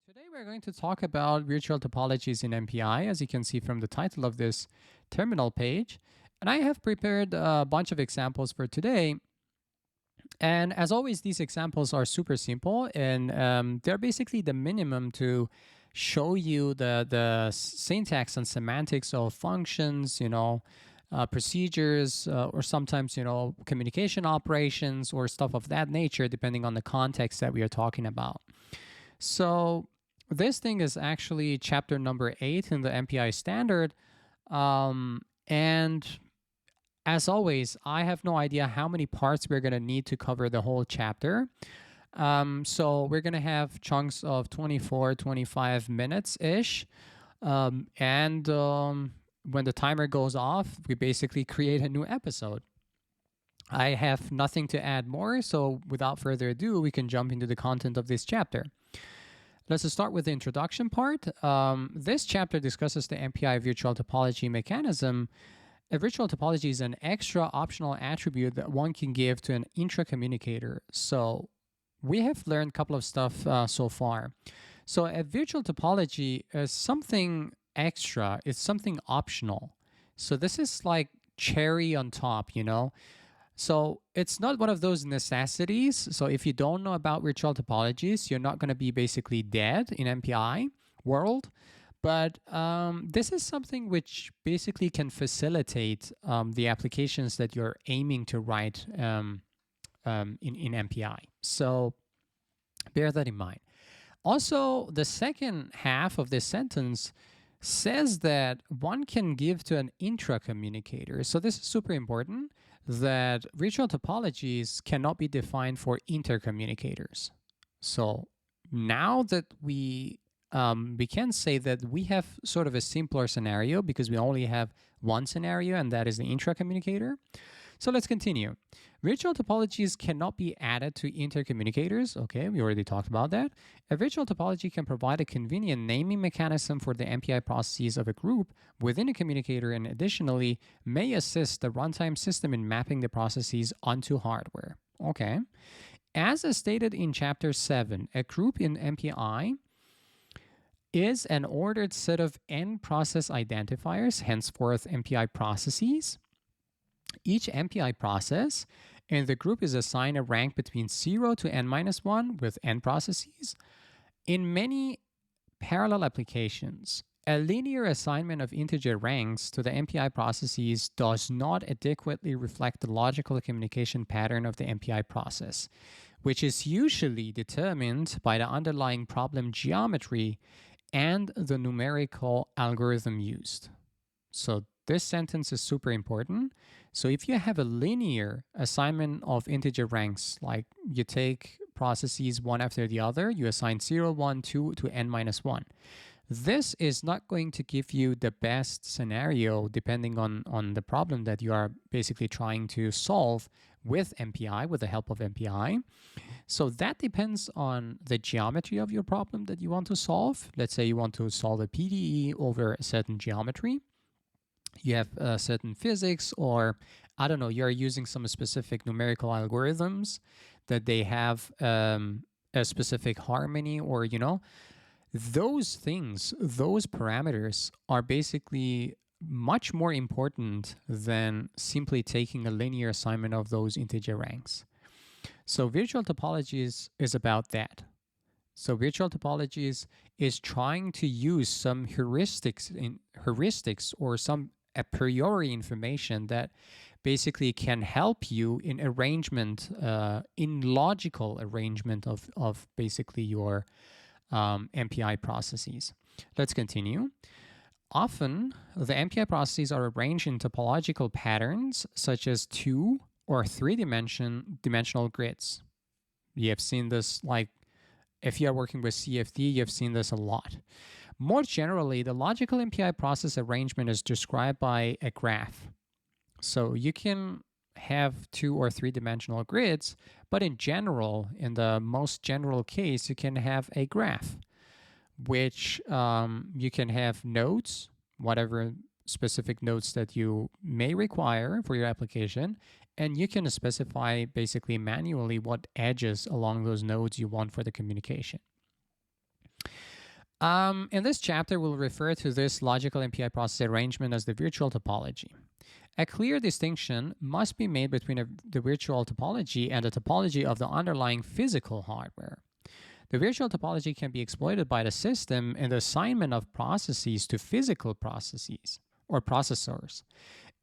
Today we're going to talk about virtual topologies in MPI, as you can see from the title of this terminal page. And I have prepared a bunch of examples for today. And as always, these examples are super simple, and they're basically the minimum to show you the syntax and semantics of functions, procedures, or sometimes, communication operations or stuff of that nature, depending on the context that we are talking about. So this thing is actually chapter number 8 in the MPI standard. And as always, I have no idea how many parts we're going to need to cover the whole chapter. So we're going to have chunks of 24, 25 minutes-ish. And when the timer goes off, we basically create a new episode. I have nothing to add more, so without further ado, we can jump into the content of this chapter. Let's start with the introduction part. This chapter discusses the MPI virtual topology mechanism. A virtual topology is an extra optional attribute that one can give to an intra-communicator. So we have learned a couple of stuff so far. So a virtual topology is something extra. It's something optional. So this is like cherry on top, So it's not one of those necessities. So if you don't know about virtual topologies, you're not going to be basically dead in MPI world. But this is something which basically can facilitate the applications that you're aiming to write in MPI. So bear that in mind. Also, the second half of this sentence says that one can give to an intra-communicator. So this is super important, that virtual topologies cannot be defined for intercommunicators. So now that we can say that we have sort of a simpler scenario because we only have one scenario, and that is the intra-communicator. So let's continue. Virtual topologies cannot be added to intercommunicators. Okay, we already talked about that. A virtual topology can provide a convenient naming mechanism for the MPI processes of a group within a communicator, and additionally may assist the runtime system in mapping the processes onto hardware. Okay. As stated in chapter 7, a group in MPI is an ordered set of n process identifiers, henceforth MPI processes. Each MPI process in the group is assigned a rank between 0 to n-1 with n processes. In many parallel applications, a linear assignment of integer ranks to the MPI processes does not adequately reflect the logical communication pattern of the MPI process, which is usually determined by the underlying problem geometry and the numerical algorithm used. So this sentence is super important. So if you have a linear assignment of integer ranks, like you take processes one after the other, you assign 0, 1, 2 to n-1. This is not going to give you the best scenario depending on the problem that you are basically trying to solve with MPI, with the help of MPI. So that depends on the geometry of your problem that you want to solve. Let's say you want to solve a PDE over a certain geometry. You have certain physics, or I don't know, you're using some specific numerical algorithms that they have a specific harmony, or, those things, those parameters are basically much more important than simply taking a linear assignment of those integer ranks. So virtual topologies is about that. So virtual topologies is trying to use some heuristics or some a priori information that basically can help you in arrangement, in logical arrangement of basically your MPI processes. Let's continue. Often, the MPI processes are arranged in topological patterns such as 2 or 3-dimensional grids. You have seen this, like, if you are working with CFD, you've seen this a lot. More generally, the logical MPI process arrangement is described by a graph. So you can have 2 or 3-dimensional grids, but in general, in the most general case, you can have a graph, which you can have nodes, whatever specific nodes that you may require for your application, and you can specify basically manually what edges along those nodes you want for the communication. In this chapter, we'll refer to this logical MPI process arrangement as the virtual topology. A clear distinction must be made between the virtual topology and the topology of the underlying physical hardware. The virtual topology can be exploited by the system in the assignment of processes to physical processes or processors.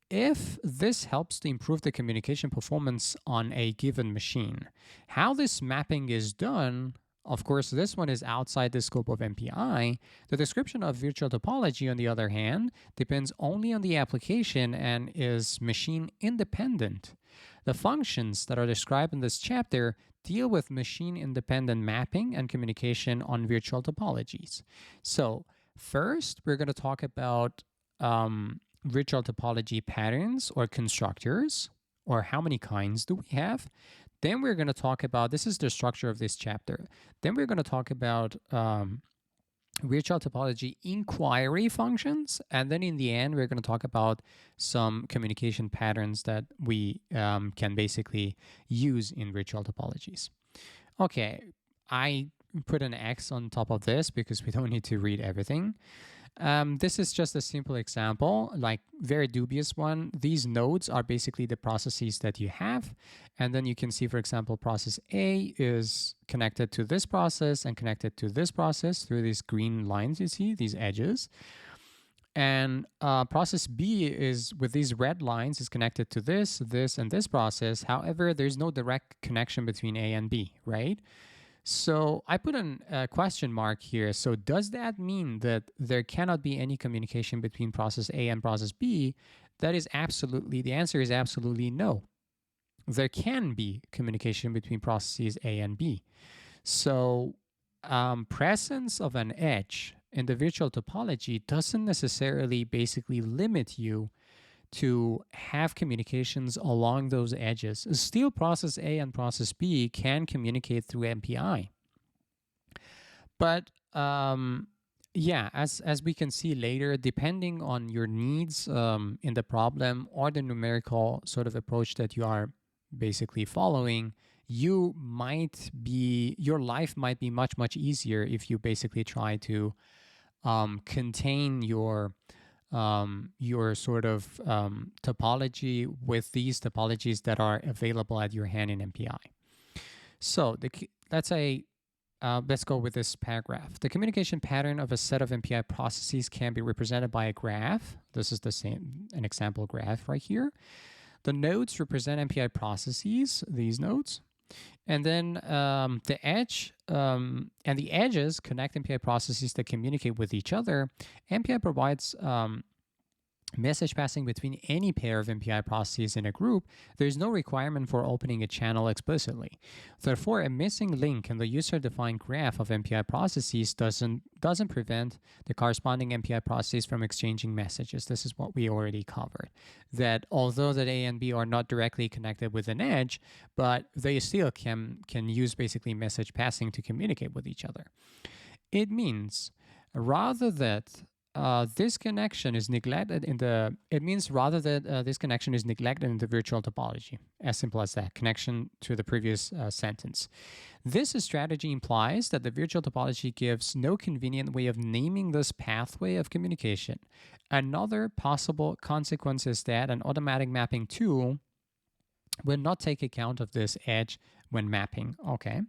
If this helps to improve the communication performance on a given machine, how this mapping is done, of course, this one is outside the scope of MPI. The description of virtual topology, on the other hand, depends only on the application and is machine independent. The functions that are described in this chapter deal with machine independent mapping and communication on virtual topologies. So, first, we're going to talk about virtual topology patterns or constructors, or how many kinds do we have. Then we're going to talk about, this is the structure of this chapter. Then we're going to talk about virtual topology inquiry functions. And then in the end, we're going to talk about some communication patterns that we can basically use in virtual topologies. Okay, I put an X on top of this because we don't need to read everything. This is just a simple example, like very dubious one. These nodes are basically the processes that you have. And then you can see, for example, process A is connected to this process and connected to this process through these green lines you see, these edges. And process B is, with these red lines, is connected to this, this, and this process. However, there's no direct connection between A and B, right? So I put a question mark here. So does that mean that there cannot be any communication between process A and process B? That is absolutely, the answer is absolutely no. There can be communication between processes A and B. So presence of an edge in the virtual topology doesn't necessarily basically limit you to have communications along those edges. Still, process A and process B can communicate through MPI. But yeah, as we can see later, depending on your needs in the problem or the numerical sort of approach that you are basically following, your life might be much, much easier if you basically try to contain your sort of topology with these topologies that are available at your hand in MPI. So let's go with this paragraph. The communication pattern of a set of MPI processes can be represented by a graph. This is an example graph right here. The nodes represent MPI processes, these nodes. And then the edge and the edges connect MPI processes that communicate with each other. MPI provides message passing between any pair of MPI processes in a group. There's no requirement for opening a channel explicitly. Therefore, a missing link in the user-defined graph of MPI processes doesn't prevent the corresponding MPI processes from exchanging messages. This is what we already covered. That although that A and B are not directly connected with an edge, but they still can use basically message passing to communicate with each other. It means rather that this connection is neglected in the virtual topology. As simple as that. Connection to the previous sentence. This strategy implies that the virtual topology gives no convenient way of naming this pathway of communication. Another possible consequence is that an automatic mapping tool will not take account of this edge when mapping. Okay.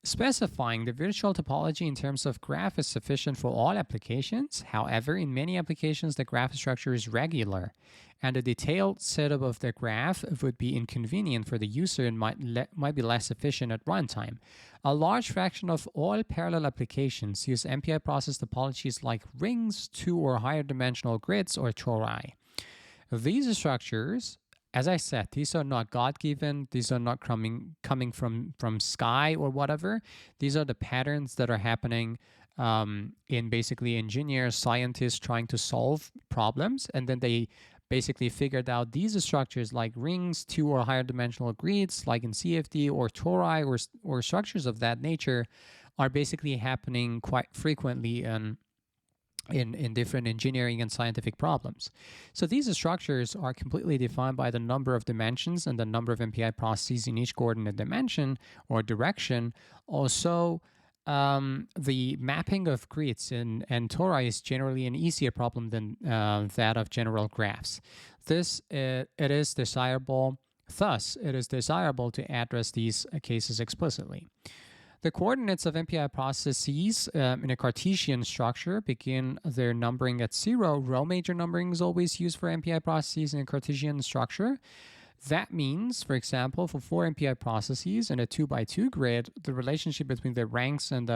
Specifying the virtual topology in terms of graph is sufficient for all applications. However, in many applications, the graph structure is regular, and a detailed setup of the graph would be inconvenient for the user and might be less efficient at runtime. A large fraction of all parallel applications use MPI process topologies like rings, 2 or higher dimensional grids, or tori. These structures, as I said, these are not God-given. These are not coming from sky or whatever. These are the patterns that are happening in basically engineers, scientists trying to solve problems. And then they basically figured out these structures like rings, 2 or higher dimensional grids, like in CFD or tori or structures of that nature are basically happening quite frequently in different engineering and scientific problems. So these structures are completely defined by the number of dimensions and the number of MPI processes in each coordinate dimension or direction. Also, the mapping of grids and tori is generally an easier problem than that of general graphs. It is desirable. Thus, it is desirable to address these cases explicitly. The coordinates of MPI processes in a Cartesian structure begin their numbering at 0. Row major numbering is always used for MPI processes in a Cartesian structure. That means, for example, for 4 MPI processes in a 2x2 grid, the relationship between the ranks and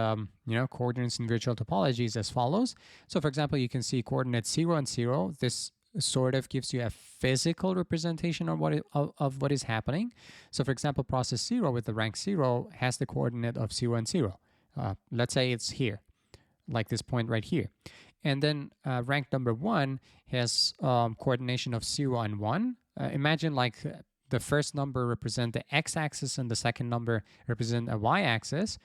coordinates in virtual topology is as follows. So, for example, you can see coordinates 0 and 0. This sort of gives you a physical representation of what is happening. So, for example, process 0 with the rank 0 has the coordinate of 0 and 0. Let's say it's here, like this point right here. And then rank number 1 has coordination of 0 and 1. Imagine like the first number represent the x-axis and the second number represent a y-axis.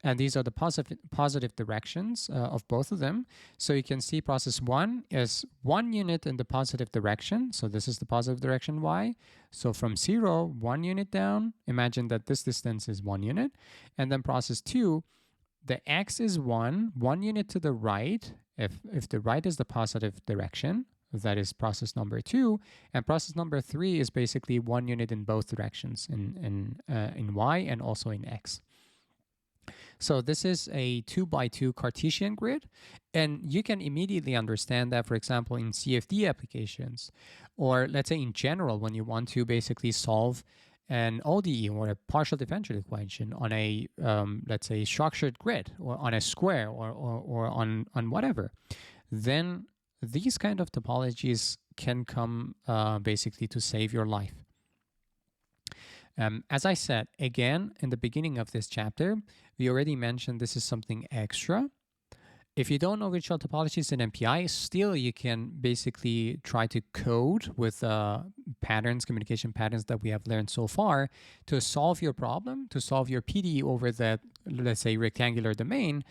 And these are the positive directions of both of them. So you can see process 1 is 1 unit in the positive direction. So this is the positive direction y. So from 0, 1 unit down, imagine that this distance is 1 unit. And then process 2, the x is 1 unit to the right. If the right is the positive direction, that is process number 2, and process number 3 is basically 1 unit in both directions, in y and also in x. So this is a 2x2 Cartesian grid, and you can immediately understand that, for example, in CFD applications, or let's say in general, when you want to basically solve an ODE or a partial differential equation on a, let's say, structured grid, or on a square, or on whatever, then these kind of topologies can come basically to save your life. As I said, again, in the beginning of this chapter, we already mentioned this is something extra. If you don't know virtual topologies in MPI, still you can basically try to code with patterns, communication patterns that we have learned so far to solve your problem, to solve your PDE over that, let's say, rectangular domain.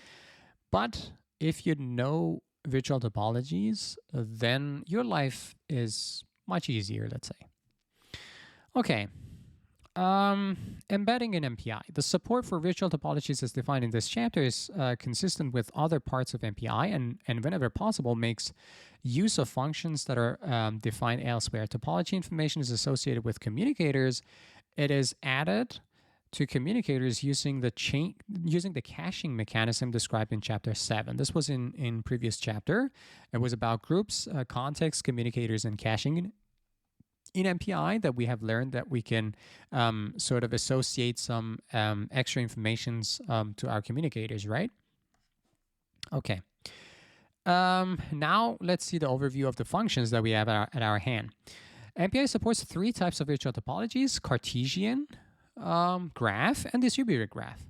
But if you know virtual topologies, then your life is much easier, let's say. Okay. Embedding in MPI. The support for virtual topologies as defined in this chapter is consistent with other parts of MPI and whenever possible makes use of functions that are defined elsewhere. Topology information is associated with communicators. It is added to communicators using the caching mechanism described in chapter 7. This was in previous chapter. It was about groups, context, communicators, and caching in MPI that we have learned that we can sort of associate some extra informations to our communicators, right? Okay. Now let's see the overview of the functions that we have at our hand. MPI supports 3 types of virtual topologies: Cartesian, graph, and distributed graph.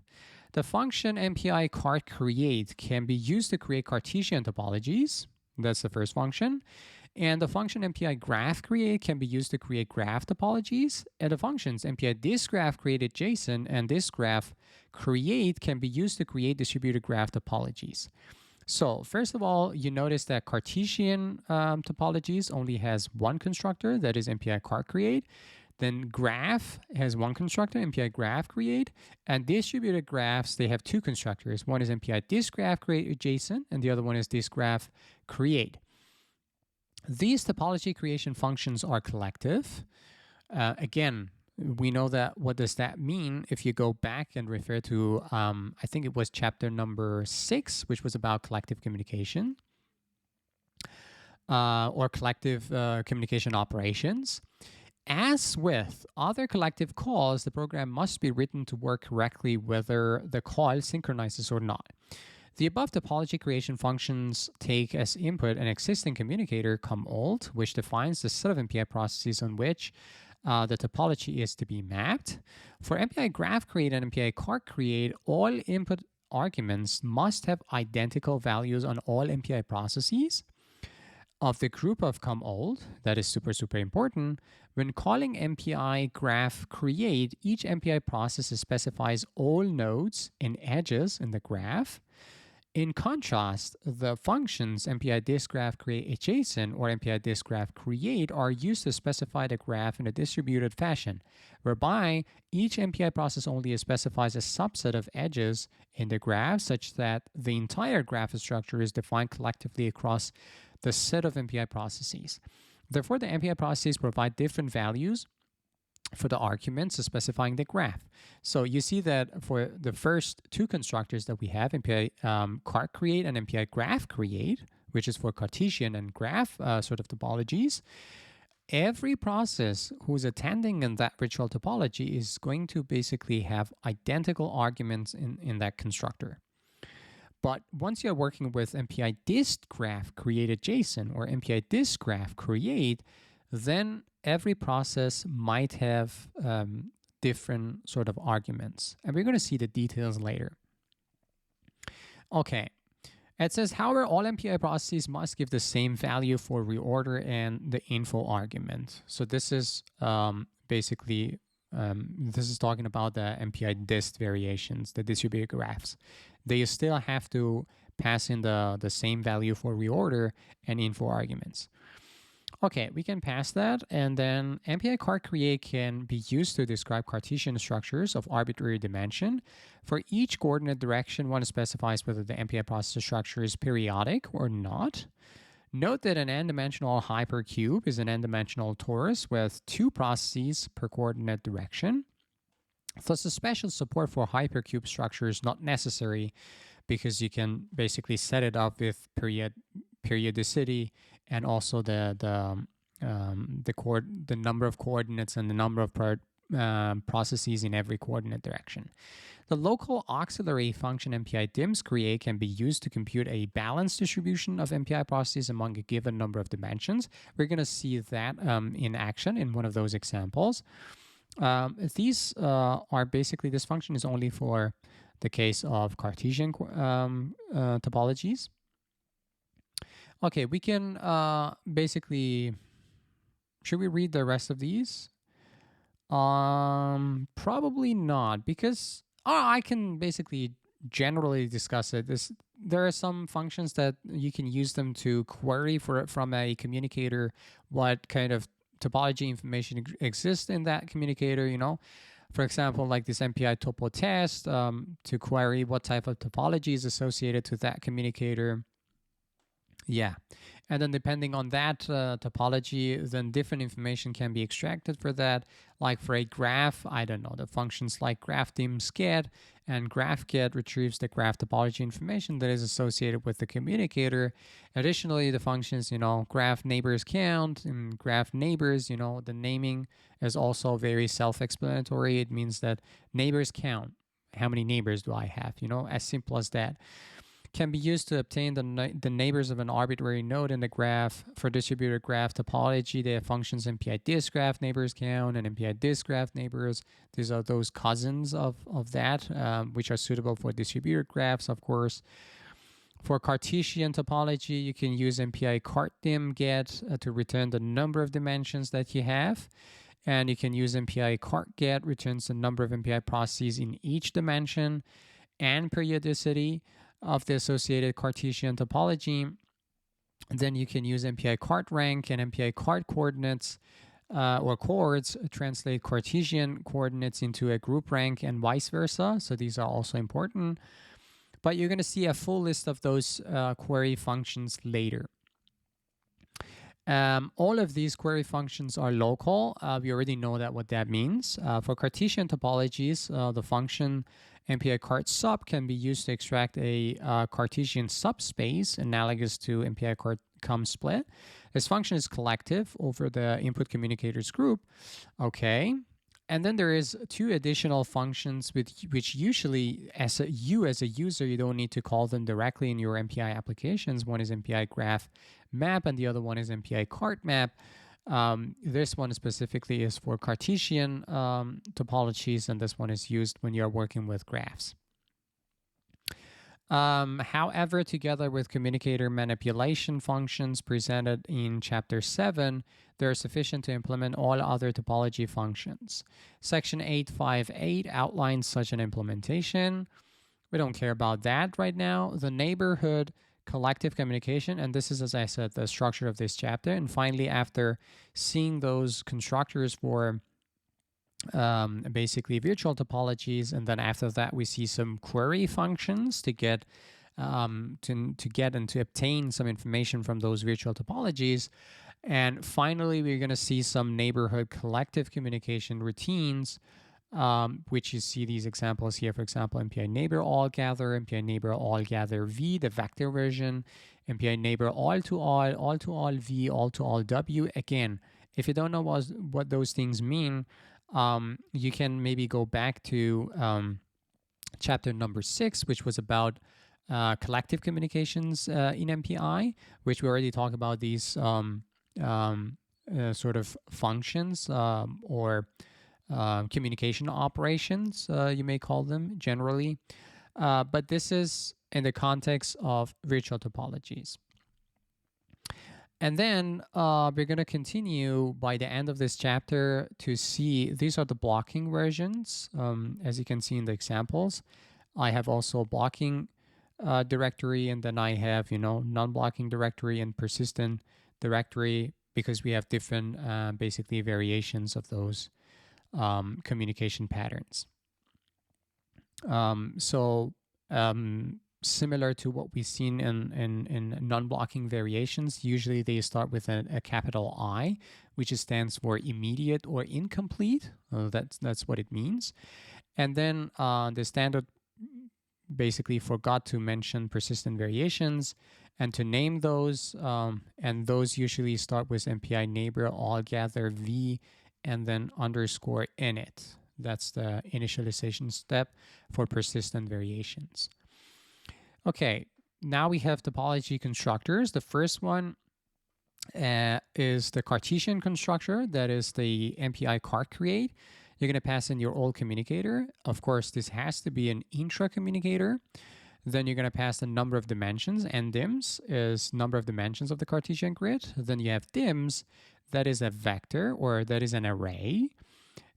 The function MPI cart create can be used to create Cartesian topologies. That's the first function. And the function MPI graph create can be used to create graph topologies. And the functions MPI disgraph create adjacent and disgraph create can be used to create distributed graph topologies. So first of all, you notice that Cartesian topologies only has one constructor, that is MPI cart create. Then graph has one constructor, MPI graph create. And distributed graphs, they have 2 constructors. One is MPI disgraph create adjacent, and the other one is disgraph create. These topology creation functions are collective. Again, we know that. What does that mean? If you go back and refer to, I think it was chapter number 6, which was about collective communication or collective communication operations. As with other collective calls, the program must be written to work correctly whether the call synchronizes or not. The above topology creation functions take as input an existing communicator, COMOLD, which defines the set of MPI processes on which the topology is to be mapped. For MPI graph create and MPI cart create, all input arguments must have identical values on all MPI processes of the group of COMOLD. That is super, super important. When calling MPI graph create, each MPI process specifies all nodes and edges in the graph. In contrast, the functions MPI disgraph create adjacent or MPI disgraph create are used to specify the graph in a distributed fashion, whereby each MPI process only specifies a subset of edges in the graph such that the entire graph structure is defined collectively across the set of MPI processes. Therefore, the MPI processes provide different values for the arguments specifying the graph. So you see that for the first two constructors that we have, MPI cart create and MPI graph create, which is for Cartesian and graph sort of topologies, every process who's attending in that virtual topology is going to basically have identical arguments in that constructor. But once you're working with MPI dist graph create adjacent or MPI dist graph create, then every process might have different sort of arguments. And we're going to see the details later. Okay. It says, however, all MPI processes must give the same value for reorder and the info argument. So this is basically, this is talking about the MPI dist variations, the distributed graphs. They still have to pass in the same value for reorder and info arguments. Okay, we can pass that, and then MPI cart create can be used to describe Cartesian structures of arbitrary dimension. For each coordinate direction, one specifies whether the MPI process structure is periodic or not. Note that an n-dimensional hypercube is an n-dimensional torus with two processes per coordinate direction. Thus, a special support for hypercube structure is not necessary because you can basically set it up with periodicity and also the number of coordinates and the number of processes in every coordinate direction. The local auxiliary function MPI dims create can be used to compute a balanced distribution of MPI processes among a given number of dimensions. We're going to see that in action in one of those examples. These are basically, this function is only for the case of Cartesian topologies. Okay, we can basically, should we read the rest of these? Probably not, because I can basically generally discuss it. There are some functions that you can use them to query from a communicator what kind of topology information exists in that communicator, you know. For example, like this MPI topo test to query what type of topology is associated to that communicator. Yeah, and then depending on that topology, then different information can be extracted for that. Like for a graph, I don't know, the functions like graph_dim_get and graph_get retrieves the graph topology information that is associated with the communicator. Additionally, the functions, you know, graph neighbors count and graph neighbors, you know, the naming is also very self-explanatory. It means that neighbors count. How many neighbors do I have? You know, as simple as that. Can be used to obtain the neighbors of an arbitrary node in the graph. For distributed graph topology, they have functions MPI disgraph neighbors count and MPI disgraph neighbors. These are those cousins of that, which are suitable for distributed graphs, of course. For Cartesian topology, you can use MPI cart_dim_get to return the number of dimensions that you have. And you can use MPI cart_get, returns the number of MPI processes in each dimension and periodicity of the associated Cartesian topology. Then you can use MPI cart rank and MPI cart coordinates or chords translate Cartesian coordinates into a group rank and vice versa. So these are also important. But you're going to see a full list of those query functions later. All of these query functions are local. We already know what that means. For Cartesian topologies, the function MPI cart sub can be used to extract a Cartesian subspace analogous to MPI cart cum split. This function is collective over the input communicators group. Okay. And then there is two additional functions which usually as a user, you don't need to call them directly in your MPI applications. One is MPI graph map and the other one is MPI cart map. This one specifically is for Cartesian topologies, and this one is used when you're working with graphs. However, together with communicator manipulation functions presented in Chapter 7, they are sufficient to implement all other topology functions. Section 858 outlines such an implementation. We don't care about that right now. The neighborhood, collective communication, and this is, as I said, the structure of this chapter. And finally, after seeing those constructors for basically virtual topologies, and then after that we see some query functions to get to get and to obtain some information from those virtual topologies. And finally, we're going to see some neighborhood collective communication routines, which you see these examples here. For example, MPI neighbor all gather, MPI neighbor all gather V, the vector version, MPI neighbor all to all V, all to all W. Again, if you don't know what those things mean, you can maybe go back to chapter number 6, which was about collective communications in MPI, which we already talked about these sort of functions or communication operations, you may call them generally. But this is in the context of virtual topologies. And then we're going to continue by the end of this chapter to see these are the blocking versions. As you can see in the examples, I have also a blocking directory, and then I have, non-blocking directory and persistent directory, because we have different basically variations of those communication patterns. Similar to what we've seen in non-blocking variations, usually they start with a capital I, which stands for immediate or incomplete. That's what it means. And then the standard basically forgot to mention persistent variations and to name those. And those usually start with MPI neighbor all gather V and then underscore init. That's the initialization step for persistent variations. Okay, now we have topology constructors. The first one is the Cartesian constructor. That is the MPI cart create. You're going to pass in your old communicator. Of course, this has to be an intra-communicator. Then you're going to pass the number of dimensions, and dims is number of dimensions of the Cartesian grid. Then you have dims, that is a vector, or that is an array.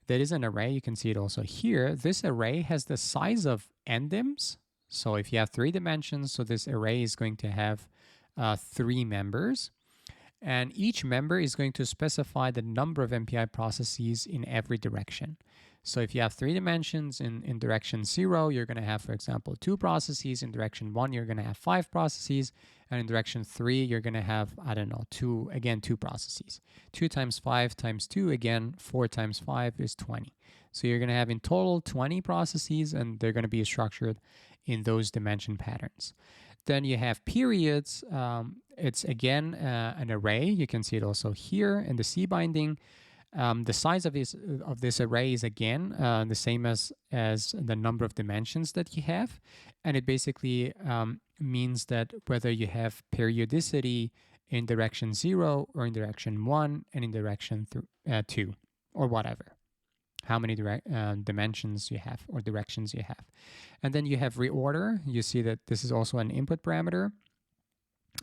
That is an array. You can see it also here. This array has the size of n dims. So if you have 3 dimensions, so this array is going to have 3 members. And each member is going to specify the number of MPI processes in every direction. So if you have 3 dimensions in direction 0, you're going to have, for example, 2 processes. In direction 1, you're going to have 5 processes. And in direction 3, you're going to have, 2 processes. 2 times 5 times 2, again, 4 times 5 is 20. So you're going to have in total 20 processes, and they're going to be structured in those dimension patterns. Then you have periods. It's again an array. You can see it also here in the C binding. The size of this array is again the same as the number of dimensions that you have, and it basically means that whether you have periodicity in direction 0 or in direction 1 and in direction 2 or whatever, how many dimensions you have or directions you have. And then you have reorder. You see that this is also an input parameter.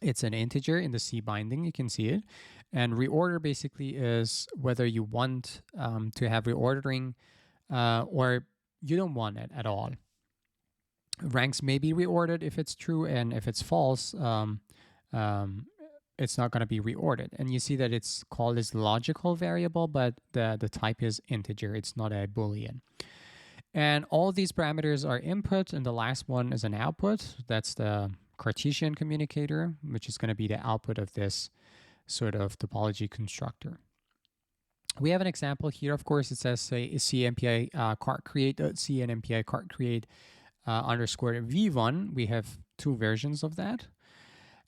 It's an integer in the C binding, you can see it. And reorder basically is whether you want to have reordering or you don't want it at all. Ranks may be reordered if it's true, and if it's false, it's not going to be reordered. And you see that it's called as logical variable, but the type is integer. It's not a Boolean. And all these parameters are input, and the last one is an output. That's the Cartesian communicator, which is going to be the output of this sort of topology constructor. We have an example here. Of course, it says say CMPI cart create C and MPI cart create underscore V1. We have 2 versions of that.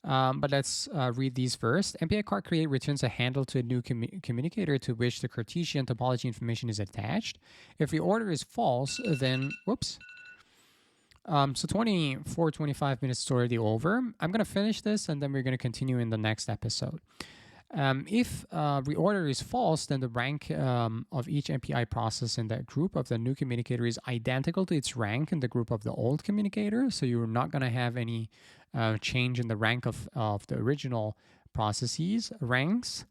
But let's read these first. MPI cart create returns a handle to a new communicator to which the Cartesian topology information is attached. If the order is false, then, whoops. So 25 minutes is already over. I'm going to finish this, and then we're going to continue in the next episode. If reorder is false, then the rank of each MPI process in that group of the new communicator is identical to its rank in the group of the old communicator. So you're not going to have any change in the rank of the original processes ranks.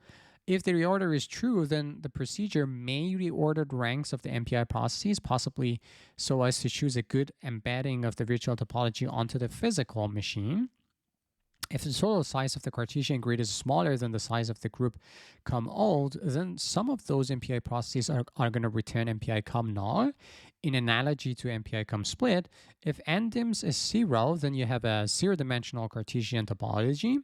If the reorder is true, then the procedure may reorder the ranks of the MPI processes, possibly so as to choose a good embedding of the virtual topology onto the physical machine. If the total size of the Cartesian grid is smaller than the size of the group com_old, then some of those MPI processes are going to return MPI com_null. In analogy to MPI com_split, if n_dims is 0, then you have a zero-dimensional Cartesian topology.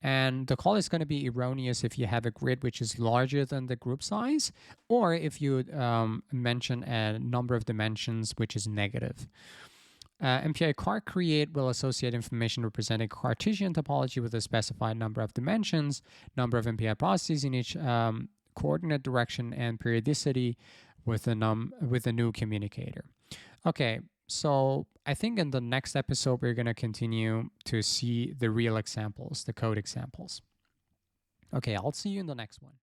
And the call is going to be erroneous if you have a grid which is larger than the group size, or if you mention a number of dimensions which is negative. MPI cart create will associate information representing Cartesian topology with a specified number of dimensions, number of MPI processes in each coordinate direction, and periodicity with a new communicator. Okay, so I think in the next episode, we're going to continue to see the real examples, the code examples. Okay, I'll see you in the next one.